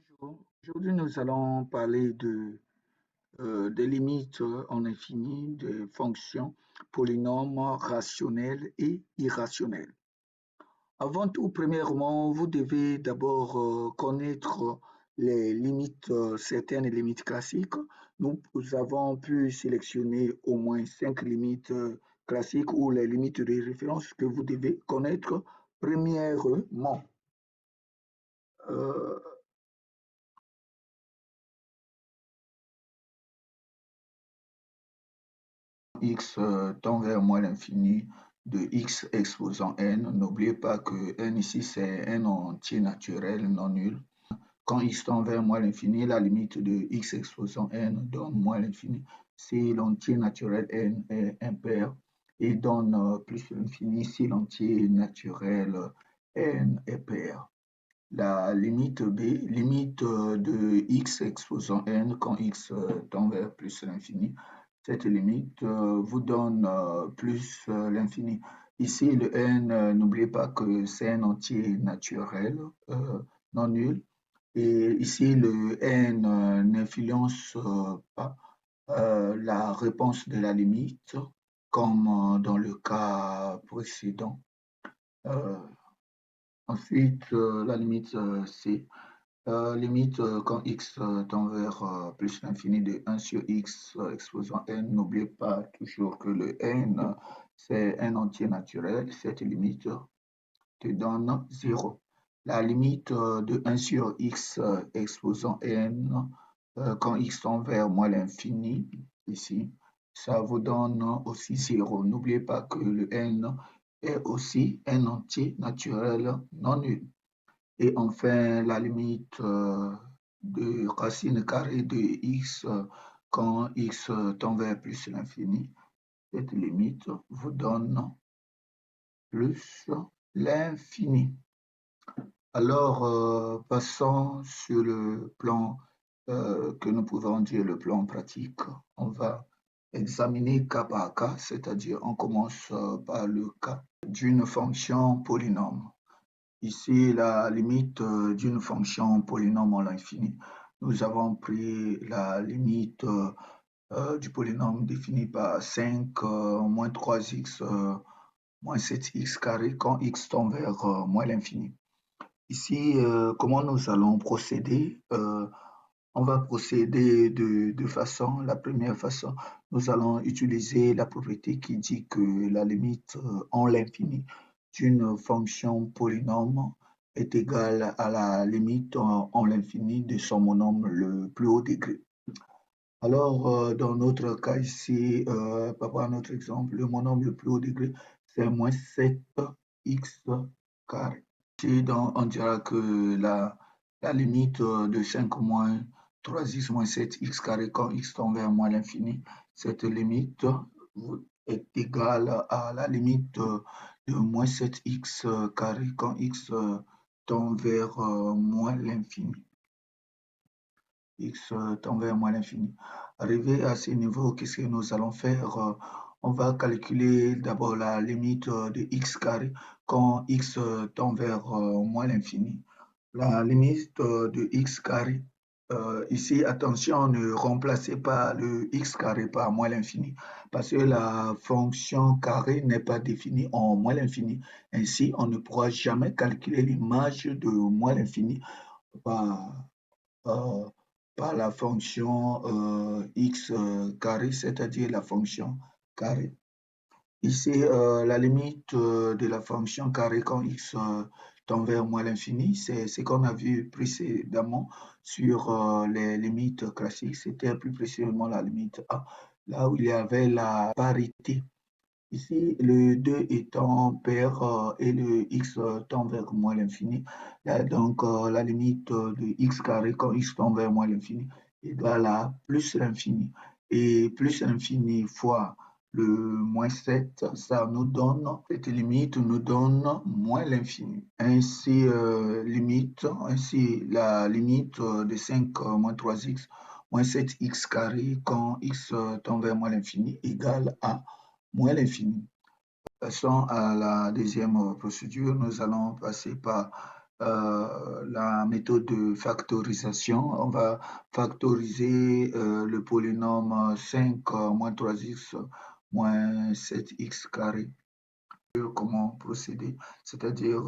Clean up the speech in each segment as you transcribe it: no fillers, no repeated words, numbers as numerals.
Bonjour, aujourd'hui nous allons parler des limites en infini des fonctions polynômes rationnelles et irrationnelles. Avant tout, premièrement, vous devez d'abord connaître les limites, certaines limites classiques. Nous avons pu sélectionner au moins 5 limites classiques ou les limites de référence que vous devez connaître. Premièrement, euh, x tend vers moins l'infini de x exposant n. N'oubliez pas que n ici, c'est un entier naturel non nul. Quand x tend vers moins l'infini, la limite de x exposant n donne moins l'infini si l'entier naturel n est impair et donne plus l'infini si l'entier naturel n est pair. La limite b, limite de x exposant n quand x tend vers plus l'infini. Cette limite vous donne plus l'infini. Ici, le n, n'oubliez pas que c'est un entier naturel non nul. Et ici, le n n'influence pas la réponse de la limite, comme dans le cas précédent. Ensuite, la limite c. Limite quand x tend vers plus l'infini de 1 sur x exposant n. N'oubliez pas toujours que le n, c'est un entier naturel. Cette limite te donne 0. La limite de 1 sur x exposant n quand x tend vers moins l'infini, ici, ça vous donne aussi 0. N'oubliez pas que le n est aussi un entier naturel non nul. Et enfin, la limite de racine carrée de x quand x tend vers plus l'infini, cette limite vous donne plus l'infini. Alors, passons sur le plan que nous pouvons dire le plan pratique. On va examiner cas par cas, c'est-à-dire on commence par le cas d'une fonction polynôme. Ici, la limite d'une fonction polynôme à l'infini. Nous avons pris la limite du polynôme définie par 5 moins 3x moins 7x carré quand x tend vers moins l'infini. Ici, comment nous allons procéder? On va procéder de deux façons. La première façon, nous allons utiliser la propriété qui dit que la limite en l'infini d'une fonction polynôme est égale à la limite en l'infini de son monôme le plus haut degré. Alors, dans notre cas ici, par rapport à notre exemple, le monôme le plus haut degré, c'est moins 7x carré. Ici, donc, on dira que la limite de 5 moins 3x moins 7x carré quand x tend vers moins l'infini, cette limite est égale à la limite de moins 7x carré quand x tend vers moins l'infini. X tend vers moins l'infini. Arrivé à ce niveau, qu'est-ce que nous allons faire? On va calculer d'abord la limite de x carré quand x tend vers moins l'infini. La limite de x carré, ici, attention, ne remplacez pas le x carré par moins l'infini parce que la fonction carré n'est pas définie en moins l'infini. Ainsi, on ne pourra jamais calculer l'image de moins l'infini par, euh, par la fonction x carré, c'est-à-dire la fonction carré. Ici, la limite de la fonction carré quand x tend vers moins l'infini, c'est ce qu'on a vu précédemment sur les limites classiques. C'était plus précisément la limite A, là où il y avait la parité. Ici, le 2 étant pair et le x tend vers moins l'infini, donc la limite de x carré quand x tend vers moins l'infini égale à plus l'infini. Et plus l'infini fois le moins 7, ça nous donne, cette limite nous donne moins l'infini. Ainsi, ainsi, la limite de 5 moins 3x moins 7x carré quand x tend vers moins l'infini égale à moins l'infini. Passons à la deuxième procédure. Nous allons passer par la méthode de factorisation. On va factoriser le polynôme 5 moins 3x moins 7x carré. Comment procéder? C'est-à-dire,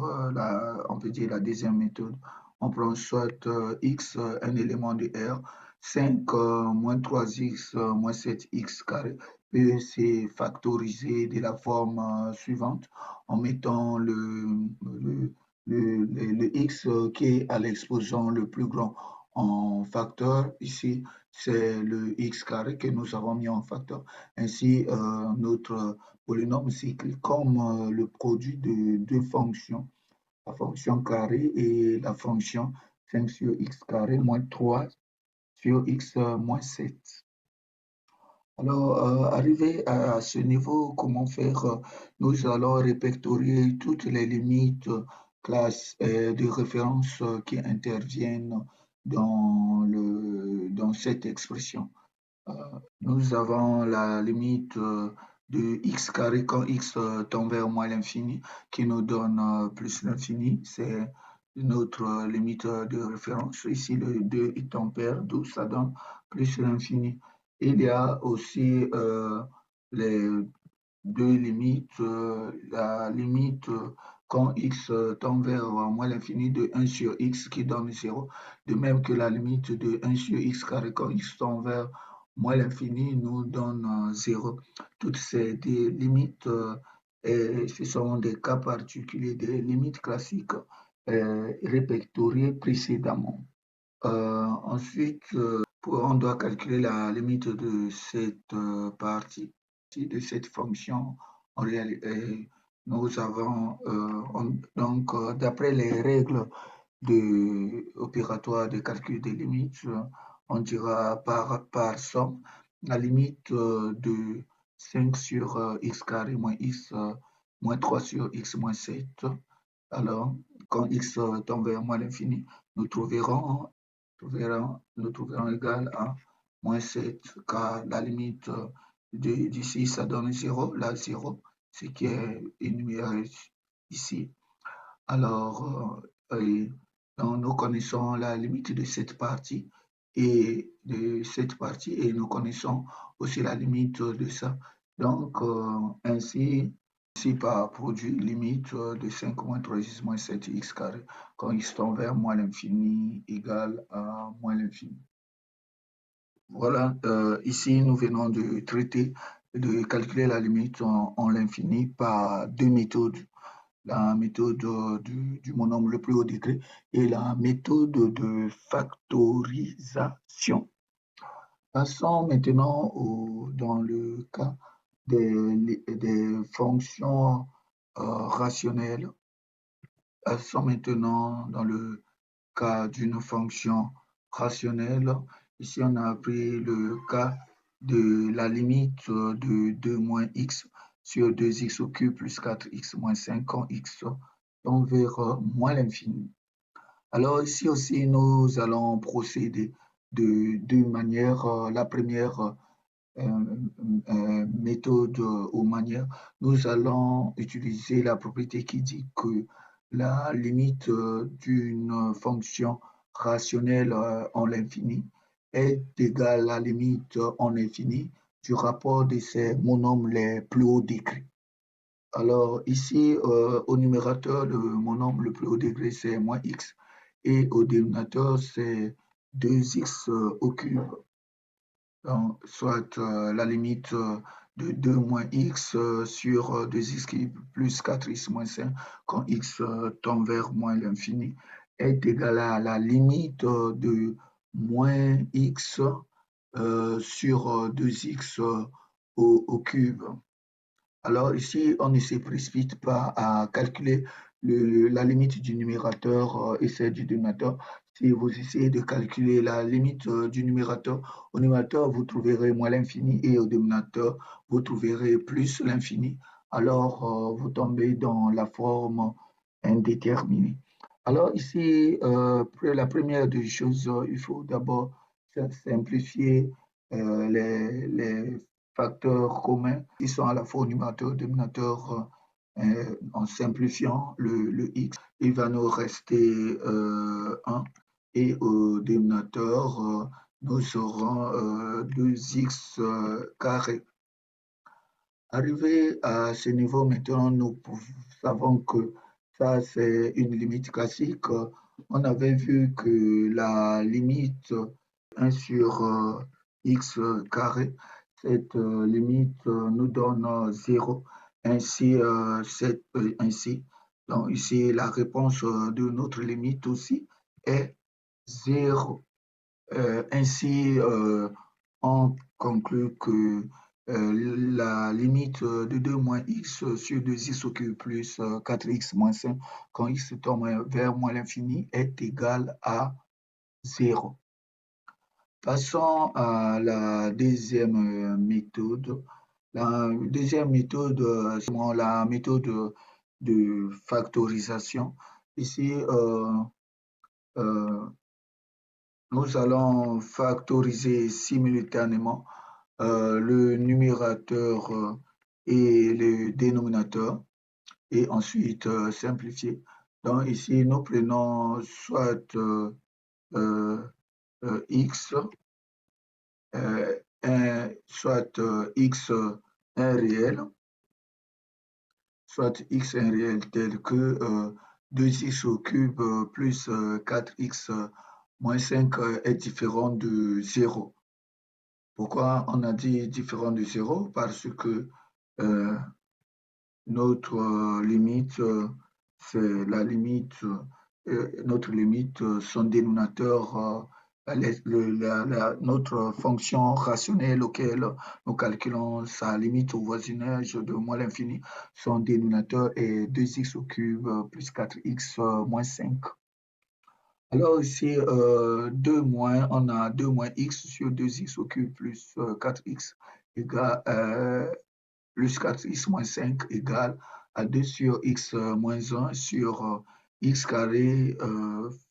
on peut dire la deuxième méthode. On prend soit x, un élément de R, 5 moins 3x moins 7x carré, peut se factoriser de la forme suivante en mettant le x qui est à l'exposant le plus grand en facteur. Ici, c'est le x carré que nous avons mis en facteur. Ainsi, notre polynôme cyclique comme le produit de deux fonctions, la fonction carré et la fonction 5 sur x carré moins 3 sur x moins 7. Alors, arrivé à ce niveau, comment faire? Nous allons répertorier toutes les limites classes de référence qui interviennent dans cette expression. Nous avons la limite de x carré quand x tend vers moins l'infini qui nous donne plus l'infini. C'est notre limite de référence. Ici, le 2 est ampère, d'où ça donne plus l'infini. Il y a aussi les deux limites. La limite quand x tend vers moins l'infini de 1 sur x qui donne 0, de même que la limite de 1 sur x carré quand x tend vers moins l'infini nous donne 0. Toutes ces des limites, et ce sont des cas particuliers des limites classiques répertoriées précédemment. Ensuite, on doit calculer la limite de cette partie, de cette fonction. En réalité, nous avons donc, d'après les règles opératoires de calcul des limites, on dira par somme la limite de 5 sur x carré moins x moins 3 sur x moins 7. Alors, quand x tend vers moins l'infini, nous trouverons égal à moins 7, car la limite d'ici, ça donne 0, là 0, ce qui est énuméré ici. Alors, donc nous connaissons la limite de cette partie et nous connaissons aussi la limite de ça. Donc, ainsi par produit limite de 5 moins 3x moins 7x carré quand x tend vers moins l'infini égale à moins l'infini. Voilà, ici nous venons de traiter, de calculer la limite en l'infini par deux méthodes. La méthode du monôme le plus haut degré et la méthode de factorisation. Passons maintenant dans le cas des fonctions rationnelles. Passons maintenant dans le cas d'une fonction rationnelle. Ici, on a pris le cas de la limite de 2 moins x sur 2x au cube plus 4x moins 5 quand x tend vers moins l'infini. Alors ici aussi, nous allons procéder de deux manières. La première méthode ou manière, nous allons utiliser la propriété qui dit que la limite d'une fonction rationnelle en l'infini est égale à la limite en infini du rapport de ces monômes les plus hauts degrés. Alors ici, au numérateur, le monôme le plus haut degré, c'est moins x, et au dénominateur, c'est 2x au cube. Donc, soit la limite de 2 moins x sur 2x cube plus 4x moins 5 quand x tend vers moins l'infini est égal à la limite de moins x sur 2x au cube. Alors ici, on ne se précipite pas à calculer la limite du numérateur et celle du dénominateur. Si vous essayez de calculer la limite du numérateur, au numérateur, vous trouverez moins l'infini et au dénominateur, vous trouverez plus l'infini. Alors, vous tombez dans la forme indéterminée. Alors ici, la première des choses, il faut d'abord simplifier les facteurs communs qui sont à la fois au numérateur et au dénominateur En simplifiant le x, il va nous rester 1 et au dénominateur, nous aurons 2x carré. Arrivé à ce niveau, maintenant, nous savons que ça, c'est une limite classique. On avait vu que la limite 1 sur x carré, cette limite nous donne 0. Ainsi, ainsi. Donc ici, la réponse de notre limite aussi est 0. Ainsi, on conclut que la limite de 2 moins x sur 2x au cube plus 4x moins 5 quand x tend vers moins l'infini est égal à 0. Passons à la deuxième méthode. La deuxième méthode, c'est la méthode de factorisation. Ici, nous allons factoriser simultanément le numérateur et le dénominateur et ensuite simplifier. Donc ici, nous prenons soit x, soit x un réel, soit x un réel tel que 2x au cube plus 4x moins 5 est différent de 0. Pourquoi on a dit différent de 0? Parce que euh, notre limite, c'est la limite, notre limite, son dénominateur, notre fonction rationnelle auquel nous calculons sa limite au voisinage de moins l'infini, son dénominateur est 2x au cube plus 4x moins 5. Alors ici, 2 moins, on a 2 moins x sur 2x au cube plus 4x égale, plus 4x moins 5 égale à 2 sur x moins 1 sur x carré,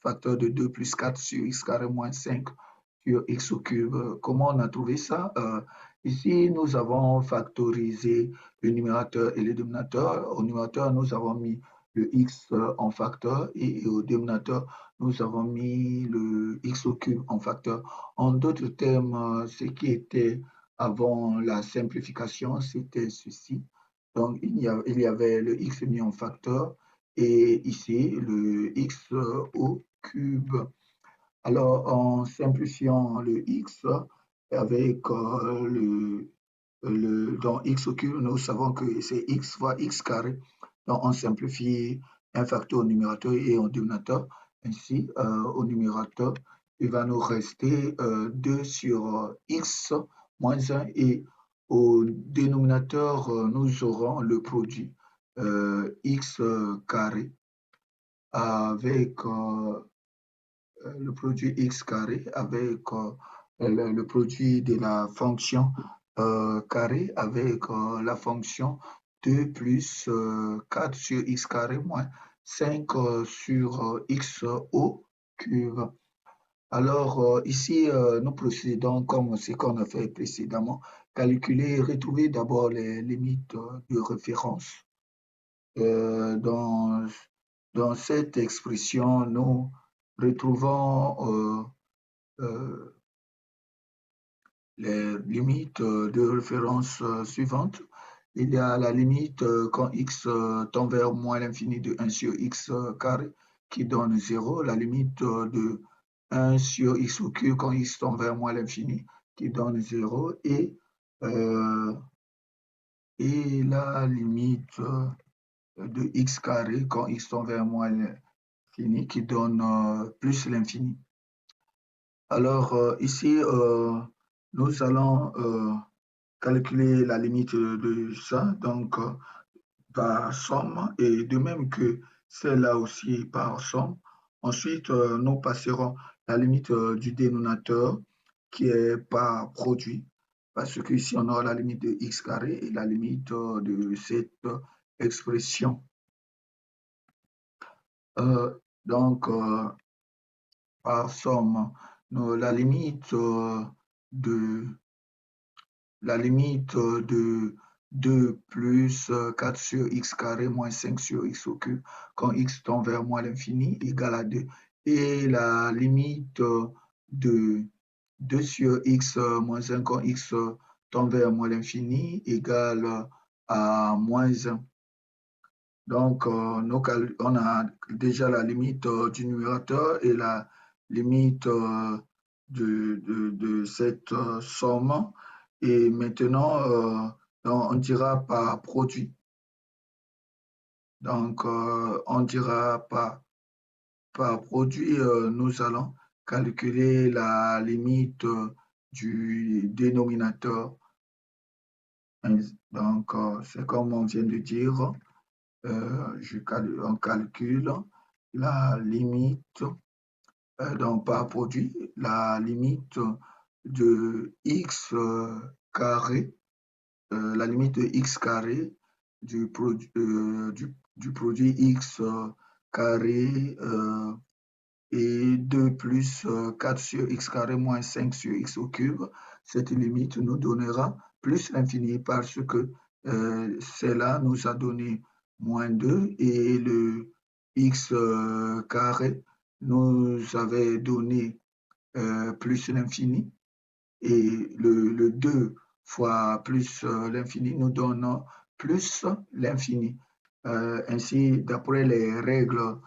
facteur de 2 plus 4 sur x carré moins 5 sur x au cube. Comment on a trouvé ça? Ici, nous avons factorisé le numérateur et le dénominateur. Au numérateur, nous avons mis le x en facteur et au dénominateur, nous avons mis le x au cube en facteur. En d'autres termes, ce qui était avant la simplification, c'était ceci. Donc, il y avait le x mis en facteur et ici, le x au cube. Alors, en simplifiant le x avec dans x au cube, nous savons que c'est x fois x carré. Donc, on simplifie un facteur au numérateur et au dénominateur. Ainsi, au numérateur, il va nous rester 2 sur x moins 1 et au dénominateur, nous aurons le produit x carré avec le produit x carré avec le produit de la fonction carré avec la fonction 2 plus 4 sur x carré moins 5 sur x au cube. Alors ici, nous procédons comme ce qu'on a fait précédemment, calculer et retrouver d'abord les limites de référence. Dans, dans cette expression, nous retrouvons les limites de référence suivantes. Il y a la limite quand x tend vers moins l'infini de 1 sur x carré qui donne 0, la limite de 1 sur x au cube quand x tend vers moins l'infini qui donne 0 et la limite de x carré quand x tend vers moins l'infini qui donne plus l'infini. Alors ici, nous allons calculer la limite de ça, donc par somme, et de même que celle-là aussi par somme. Ensuite, nous passerons la limite du dénominateur qui est par produit, parce qu'ici on aura la limite de x carré et la limite de cette expression. Donc, par somme, la limite de 2 plus 4 sur x carré moins 5 sur x au cube quand x tend vers moins l'infini égale à 2. Et la limite de 2 sur x moins 1 quand x tend vers moins l'infini égale à moins 1. Donc, on a déjà la limite du numérateur et la limite de cette somme. Et maintenant, on dira par produit. Donc, on dira par produit, nous allons calculer la limite du dénominateur. Donc, c'est comme on vient de dire. On calcule la limite, donc par produit, la limite de x carré, la limite de x carré du produit x carré et 2 plus 4 sur x carré moins 5 sur x au cube. Cette limite nous donnera plus l'infini parce que celle-là nous a donné moins 2 et le x carré nous avait donné plus l'infini et le 2 fois plus l'infini nous donne plus l'infini. Ainsi, d'après les règles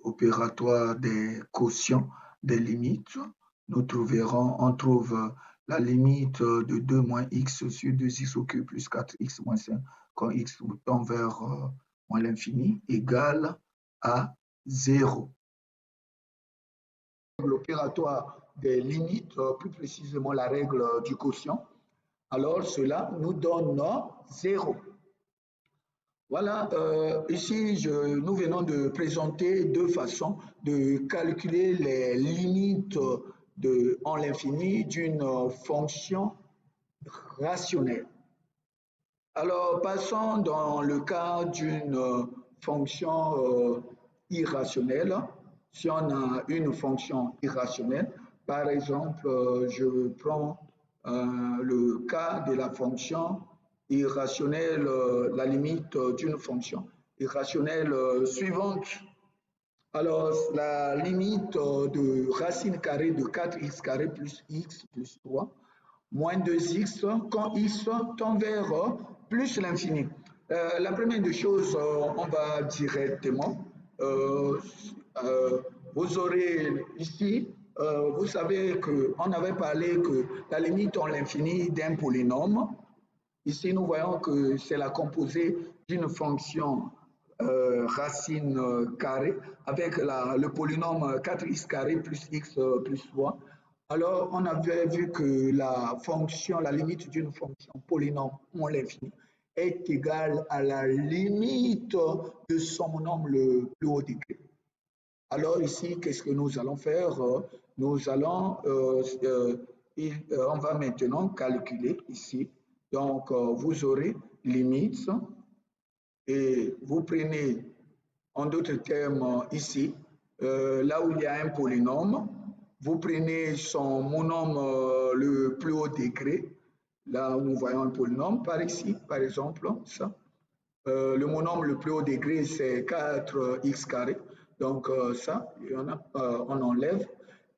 opératoires des quotients des limites, on trouve la limite de 2 moins x sur 2x au cube plus 4x moins 5 quand x tend vers moins l'infini égale à 0. L'opératoire des limites, plus précisément la règle du quotient, alors cela nous donne 0. Voilà, ici, nous venons de présenter deux façons de calculer les limites en l'infini d'une fonction rationnelle. Alors, passons dans le cas d'une fonction irrationnelle. Si on a une fonction irrationnelle, par exemple, je prends le cas de la fonction irrationnelle, la limite d'une fonction irrationnelle suivante. Alors, la limite de racine carrée de 4x carré plus x plus 3 moins 2x quand x tend vers plus l'infini. La première des choses, on va directement. Vous aurez ici, vous savez qu'on avait parlé que la limite en l'infini d'un polynôme. Ici, nous voyons que c'est la composée d'une fonction racine carrée avec le polynôme 4x carré plus x plus 3. Alors, on avait vu que la limite d'une fonction polynôme en l'infini est égale à la limite de son nombre le plus haut degré. Alors ici, qu'est-ce que nous allons faire? Nous allons, on va maintenant calculer ici. Donc, vous aurez limite et vous prenez, en d'autres termes, ici, là où il y a un polynôme, vous prenez son monôme le plus haut degré. Là, nous voyons un polynôme par ici, par exemple, ça. Le monôme le plus haut degré, c'est 4x carré. Donc, ça, on enlève.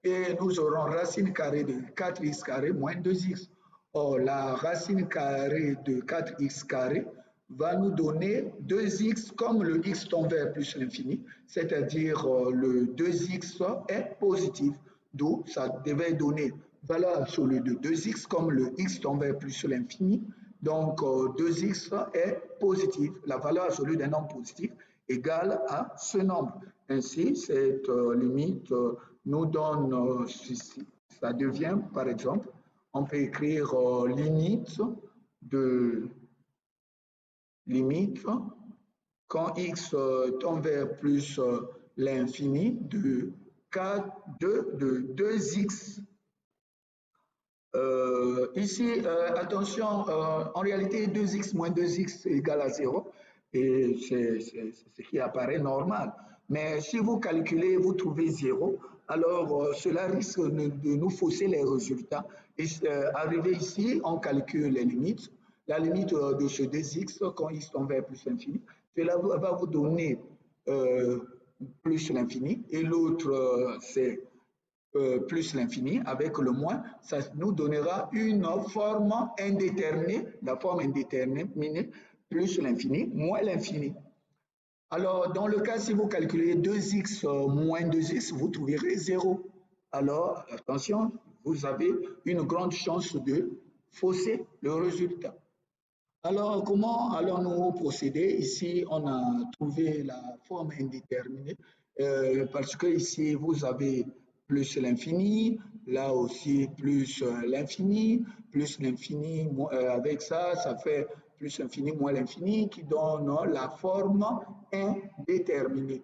Et nous aurons racine carrée de 4x carré moins 2x. Or, la racine carrée de 4x carré va nous donner 2x comme le x tend vers plus l'infini, c'est-à-dire le 2x est positif. D'où ça devait donner valeur absolue de 2x comme le x tend vers plus l'infini. Donc, 2x est positif. La valeur absolue d'un nombre positif égale à ce nombre. Ainsi, cette limite nous donne ceci. Ça devient, par exemple, on peut écrire limite quand x tend vers plus l'infini de 2x. Ici, attention, en réalité, 2x moins 2x égale à 0. et c'est ce qui apparaît normal. Mais si vous calculez, vous trouvez 0, alors cela risque de nous fausser les résultats. Et arrivé ici, on calcule les limites. La limite de ce 2x quand x tend vers plus l'infini, cela va vous donner euh, plus l'infini. Et l'autre, c'est plus l'infini avec le moins, ça nous donnera une forme indéterminée, la forme indéterminée plus l'infini moins l'infini. Alors, dans le cas, si vous calculez 2x moins 2x, vous trouverez 0. Alors, attention, vous avez une grande chance de fausser le résultat. Alors, comment allons-nous procéder? Ici, on a trouvé la forme indéterminée parce que ici, vous avez plus l'infini, là aussi plus l'infini, avec ça, ça fait plus l'infini moins l'infini qui donne la forme indéterminée.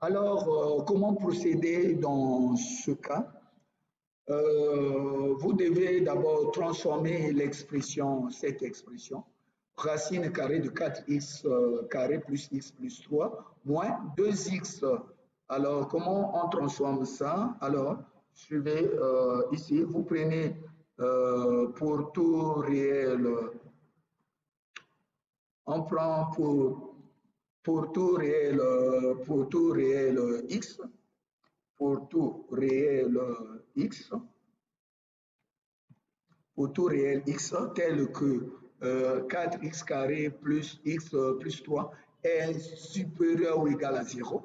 Alors, comment procéder dans ce cas? Vous devez d'abord transformer l'expression, cette expression, racine carrée de 4x carré plus x plus 3 moins 2x. Alors, comment on transforme ça? Alors, suivez ici, vous prenez pour tout réel, on prend pour tout réel, x, pour tout réel x, pour tout réel x tel que 4x carré plus x plus 3 est supérieur ou égal à 0.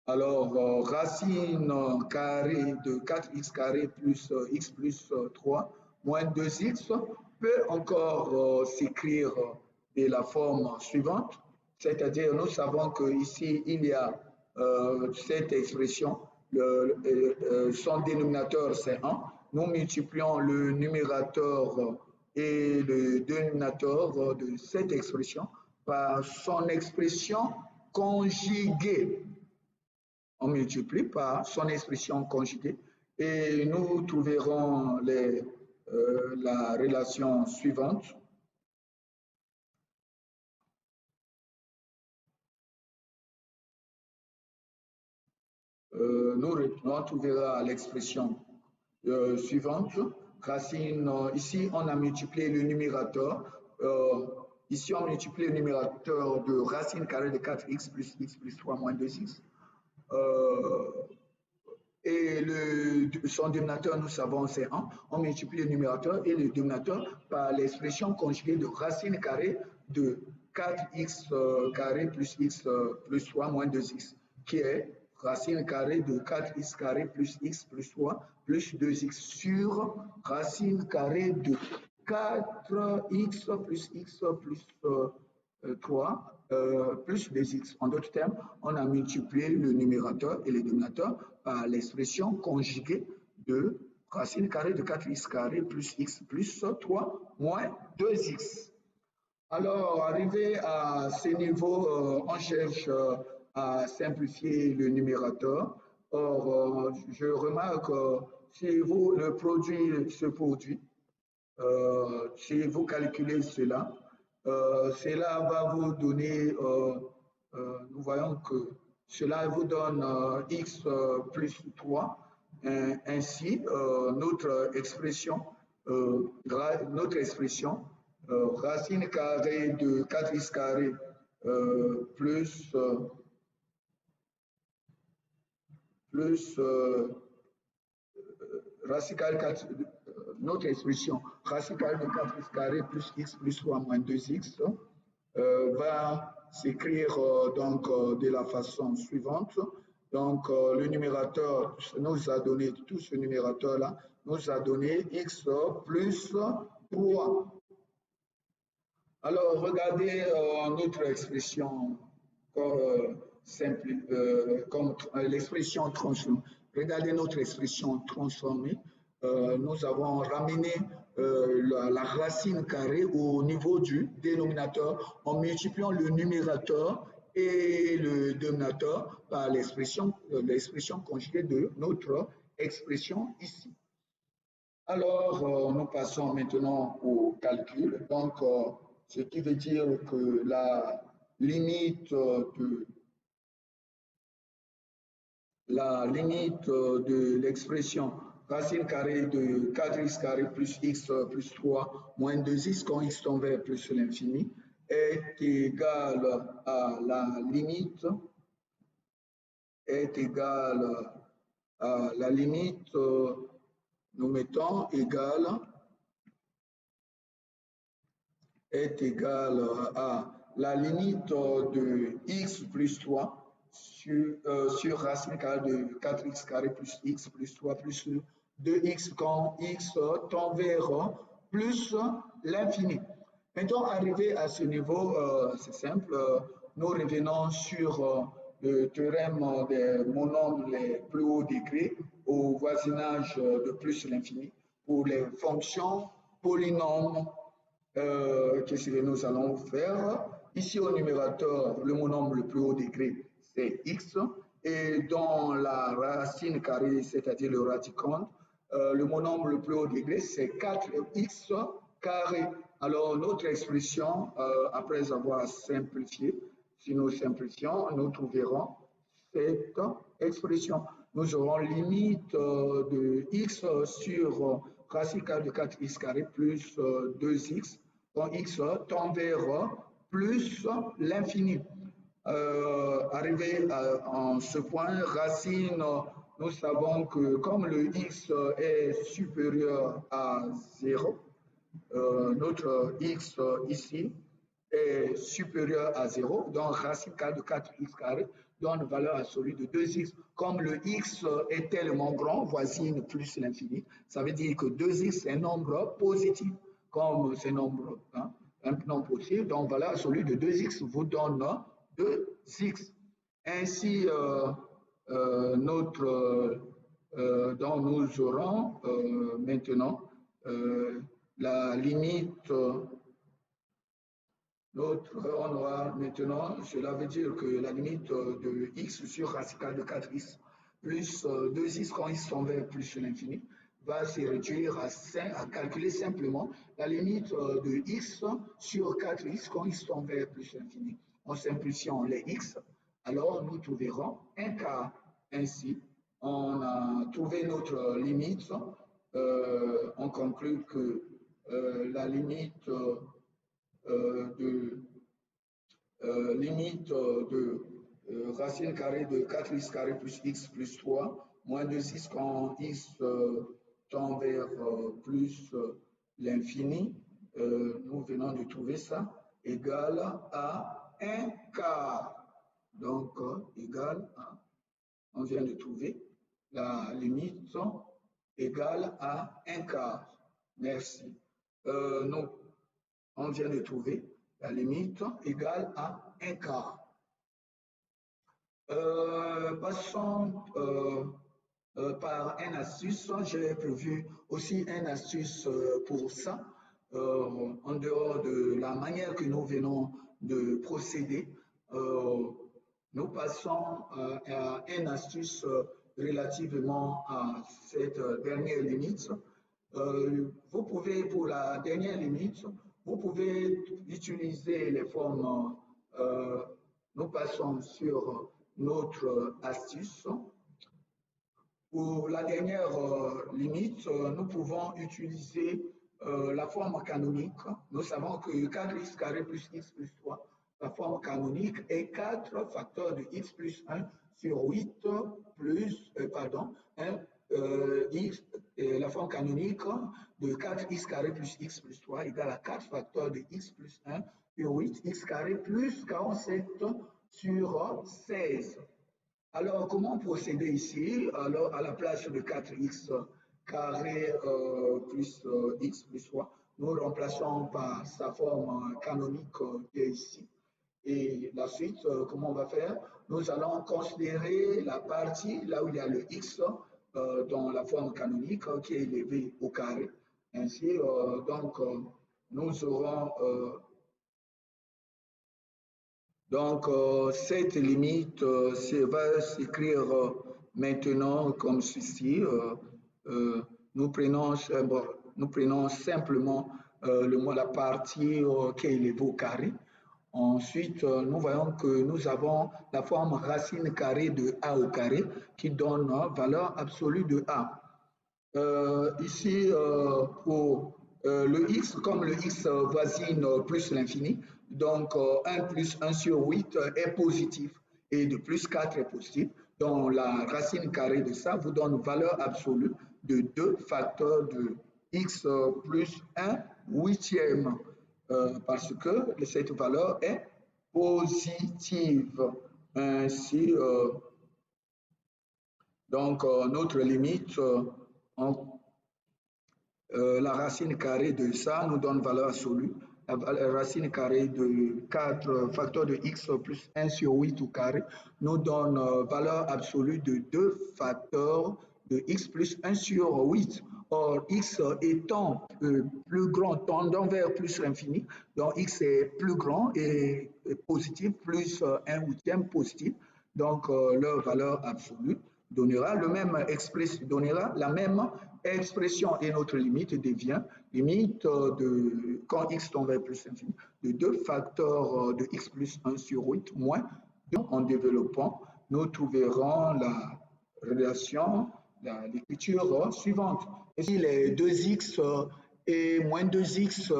Alors, racine carrée de 4x carré plus x plus 3 moins 2x peut encore s'écrire de la forme suivante, c'est-à-dire nous savons qu'ici il y a cette expression, son dénominateur c'est 1, nous multiplions le numérateur et le dénominateur de cette expression par son expression conjuguée. On multiplie par son expression conjuguée et nous trouverons la relation suivante. On trouvera l'expression suivante. Racine, ici on a multiplié le numérateur. Ici on multiplie le numérateur de racine carrée de 4x plus 3 moins 2x. Et son dénominateur, nous savons, c'est 1. On multiplie le numérateur et le dénominateur par l'expression conjuguée de racine carrée de 4x carré plus x plus 3 moins 2x, qui est racine carrée de 4x carré plus x plus 3 plus 2x sur racine carrée de 4x plus x plus 3 plus 2x. En d'autres termes, on a multiplié le numérateur et le dénominateur par l'expression conjuguée de racine carrée de 4x carré plus x plus 3 moins 2x. Alors, arrivé à ce niveau, on cherche à simplifier le numérateur. Or, je remarque si vous le produit, ce produit, si vous calculez cela, cela va vous donner, nous voyons que cela vous donne x plus 3. Ainsi, notre expression, racine carrée de 4x carré plus racine carrée 4, notre expression racine carrée de 4x carré plus x plus 3 moins 2x va s'écrire donc de la façon suivante. Donc le numérateur nous a donné, tout ce numérateur là nous a donné x plus 3. Alors regardez notre expression simple, comme l'expression transformée. Regardez notre expression transformée. Nous avons ramené la racine carrée au niveau du dénominateur en multipliant le numérateur et le dénominateur par l'expression conjuguée de notre expression ici. Alors, nous passons maintenant au calcul. Donc, ce qui veut dire que limite de la limite de l'expression racine carrée de 4x carré plus x plus 3 moins 2x quand x tend vers plus l'infini est égale à la limite est égale à la limite, nous mettons égale est égale à la limite de x plus 3 sur racine carrée de 4x carré plus x plus 3 plus 2x quand x tend vers plus l'infini. Maintenant, arrivé à ce niveau, c'est simple, nous revenons sur le théorème des monomes les plus hauts degrés au voisinage de plus l'infini pour les fonctions polynômes qu'est-ce que nous allons faire? Ici au numérateur, le monome le plus haut degré, c'est x. Et dans la racine carrée, c'est-à-dire le radicand, le monome le plus haut degré, c'est 4x carré. Alors, notre expression, après avoir simplifié, si nous simplifions, nous trouverons cette expression. Nous aurons limite de x sur racine carrée de 4x carré plus 2x quand x tend vers plus l'infini. Arrivé en ce point, racine, nous savons que comme le x est supérieur à 0, notre x ici est supérieur à 0, donc racine carrée de 4x carré donne valeur absolue de 2x. Comme le x est tellement grand, voisine plus l'infini, ça veut dire que 2x est un nombre positif. Comme c'est un nombre positif, donc valeur absolue de 2x vous donne 2x. Ainsi, donc nous aurons maintenant la limite, on aura maintenant, cela veut dire que la limite de x sur racine carrée de 4x plus 2x quand x tend vers plus l'infini va se réduire à calculer simplement la limite de x sur 4x quand x tend vers plus l'infini. En simplifiant les x, alors nous trouverons un quart. Ainsi, on a trouvé notre limite. On conclut que la limite de racine carrée de 4x carré plus x plus 3 moins 2x quand x tend vers plus l'infini, nous venons de trouver ça, égale à 1 quart. Donc, égale à, on vient de trouver la limite égale à 1 quart. Merci. Donc, on vient de trouver la limite égale à 1 quart. Passons par un astuce. J'ai prévu aussi un astuce pour ça, en dehors de la manière que nous venons de procéder. Nous passons à une astuce relativement à cette dernière limite. Vous pouvez, pour la dernière limite, vous pouvez utiliser les formes. Nous passons sur notre astuce. Pour la dernière limite, nous pouvons utiliser la forme canonique. Nous savons que 4x carré plus x plus 3, la forme canonique est 4 facteurs de x plus 1 sur 8 plus, pardon, 1, x, la forme canonique de 4x carré plus x plus 3 égale à 4 facteurs de x plus 1 sur 8x carré plus 47 sur 16. Alors, comment procéder ici? Alors, à la place de 4x carré plus x plus 3, nous remplaçons par sa forme canonique qui est ici. Et la suite, comment on va faire? Nous allons considérer la partie là où il y a le x dans la forme canonique qui est élevé au carré. Ainsi, donc, nous aurons donc, cette limite va s'écrire maintenant comme ceci. Nous prenons simplement la partie qui est élevée au carré. Ensuite, nous voyons que nous avons la forme racine carrée de a au carré qui donne valeur absolue de a. Ici, pour le x, comme le x voisine plus l'infini, donc 1 plus 1 sur 8 est positif et de plus 4 est positif. Donc la racine carrée de ça vous donne valeur absolue de 2 facteurs de x plus 1 huitième, parce que cette valeur est positive. Ainsi, donc notre limite, la racine carrée de ça nous donne valeur absolue. La racine carrée de 4 facteurs de x plus 1 sur 8 au carré nous donne valeur absolue de 2 facteurs de x plus 1 sur 8. Or, x étant plus grand, tendant vers plus l'infini, donc x est plus grand et positif, plus 1 huitième positif. Donc, leur valeur absolue donnera la même expression et notre limite devient limite de, quand x tend vers plus l'infini, de 2 facteurs de x plus 1 sur 8 moins 2. En développant, nous trouverons la relation, l'écriture suivante. Ici, les 2x et moins 2x,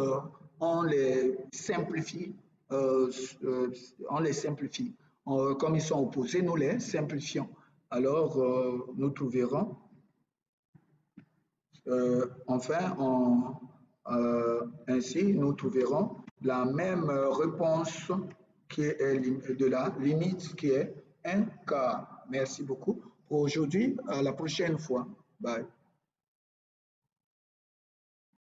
on les simplifie. On les simplifie. Comme ils sont opposés, nous les simplifions. Alors, nous trouverons, enfin, ainsi, nous trouverons la même réponse qui est de la limite qui est 1 quart. Merci beaucoup pour aujourd'hui. À la prochaine fois. Bye.